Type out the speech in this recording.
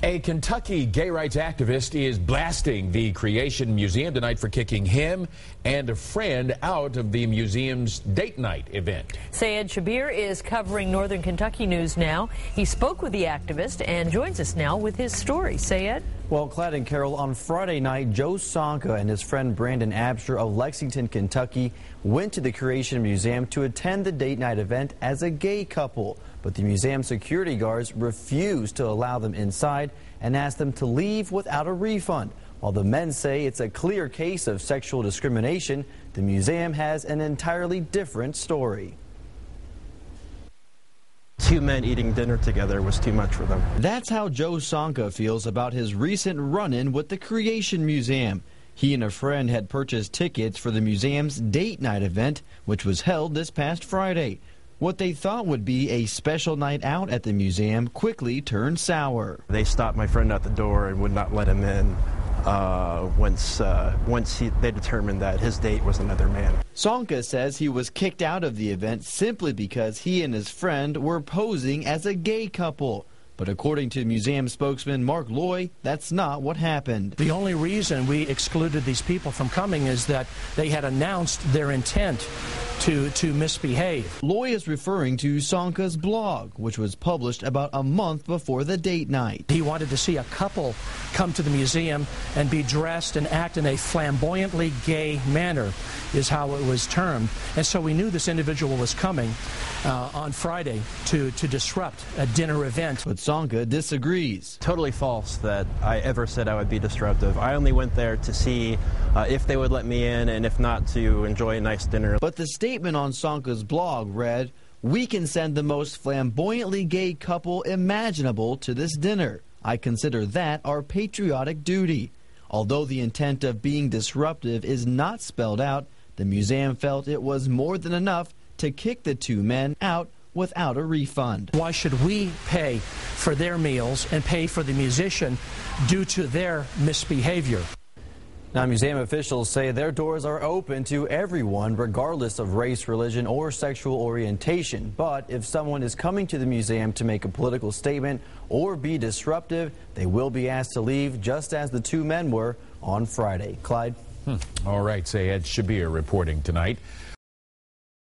A Kentucky gay rights activist is blasting the Creation Museum tonight for kicking him and a friend out of the museum's date night event. Sayed Shabir is covering Northern Kentucky news now. He spoke with the activist and joins us now with his story. Sayed? Well, Clyde and Carol, on Friday night, Joe Sonka and his friend Brandon Absher of Lexington, Kentucky, went to the Creation Museum to attend the date night event as a gay couple. But the museum security guards refused to allow them inside and asked them to leave without a refund. While the men say it's a clear case of sexual discrimination, the museum has an entirely different story. Two men eating dinner together was too much for them. That's how Joe Sonka feels about his recent run-in with the Creation Museum. He and a friend had purchased tickets for the museum's date night event, which was held this past Friday. What they thought would be a special night out at the museum quickly turned sour. They stopped my friend at the door and would not let him in once they determined that his date was another man. Sonka says he was kicked out of the event simply because he and his friend were posing as a gay couple. But according to museum spokesman Mark Loy, that's not what happened. The only reason we excluded these people from coming is that they had announced their intent to misbehave. Loy is referring to Sonka's blog, which was published about a month before the date night. He wanted to see a couple come to the museum and be dressed and act in a flamboyantly gay manner, is how it was termed. And so we knew this individual was coming on Friday to disrupt a dinner event. But Sonka disagrees. Totally false that I ever said I would be disruptive. I only went there to see if they would let me in, and if not, to enjoy a nice dinner. But the statement on Sonka's blog read, "We can send the most flamboyantly gay couple imaginable to this dinner. I consider that our patriotic duty." Although the intent of being disruptive is not spelled out, the museum felt it was more than enough to kick the two men out without a refund. Why should we pay for their meals and pay for the musician due to their misbehavior? Now, museum officials say their doors are open to everyone, regardless of race, religion, or sexual orientation. But if someone is coming to the museum to make a political statement or be disruptive, they will be asked to leave, just as the two men were on Friday. Clyde? All right, Sayed Shabir reporting tonight.